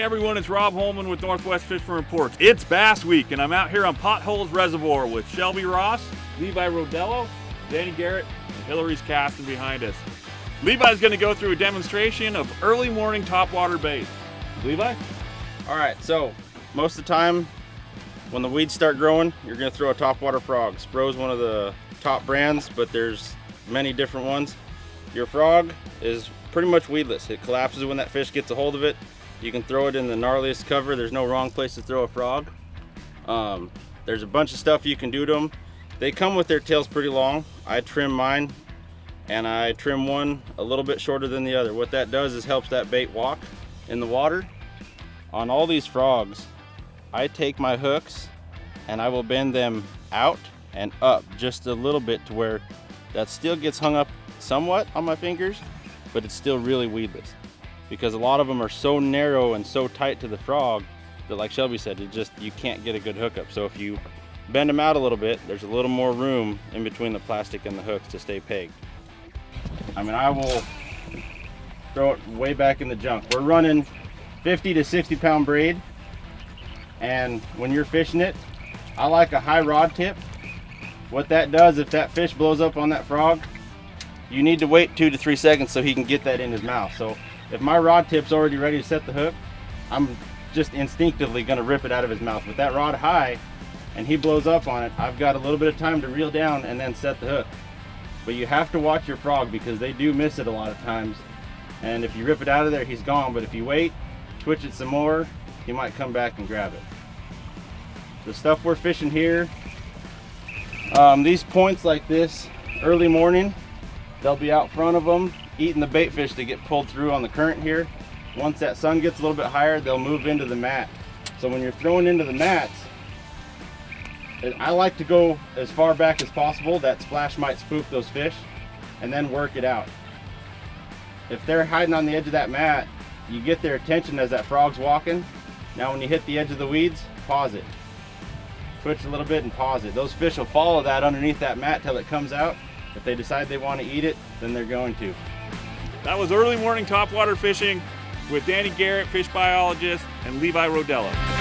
Hey everyone, it's Rob Holman with Northwest Fishing Reports. It's Bass Week and I'm out here on Potholes Reservoir with Shelby Ross, Levi Rodello, Danny Garrett, and Hillary's casting behind us. Levi's going to go through a demonstration of early morning topwater bait. Levi? All right, so most of the time when the weeds start growing, you're going to throw a topwater frog. Spro's one of the top brands, but there's many different ones. Your frog is pretty much weedless. It collapses when that fish gets a hold of it. You can throw it in the gnarliest cover. There's no wrong place to throw a frog. There's a bunch of stuff you can do to them. They come with their tails pretty long. I trim mine, and I trim one a little bit shorter than the other. What that does is helps that bait walk in the water. On all these frogs, I take my hooks and I will bend them out and up just a little bit to where that still gets hung up somewhat on my fingers, but it's still really weedless. Because a lot of them are so narrow and so tight to the frog that, like Shelby said, you can't get a good hookup. So if you bend them out a little bit, there's a little more room in between the plastic and the hooks to stay pegged. I mean, I will throw it way back in the junk. We're running 50 to 60 pound braid, and when you're fishing it, I like a high rod tip. What that does, if that fish blows up on that frog, you need to wait 2 to 3 seconds so he can get that in his mouth. So if my rod tip's already ready to set the hook, I'm just instinctively gonna rip it out of his mouth. With that rod high and he blows up on it, I've got a little bit of time to reel down and then set the hook. But you have to watch your frog because they do miss it a lot of times. And if you rip it out of there, he's gone. But if you wait, twitch it some more, he might come back and grab it. The stuff we're fishing here, these points like this, early morning, they'll be out front of them eating the bait fish that get pulled through on the current here. Once that sun gets a little bit higher, they'll move into the mat. So when you're throwing into the mats, I like to go as far back as possible. That splash might spook those fish, and then work it out. If they're hiding on the edge of that mat, you get their attention as that frog's walking. Now when you hit the edge of the weeds, pause it. Twitch a little bit and pause it. Those fish will follow that underneath that mat till it comes out. If they decide they want to eat it, then they're going to. That was early morning topwater fishing with Danny Garrett, fish biologist, and Levi Rodello.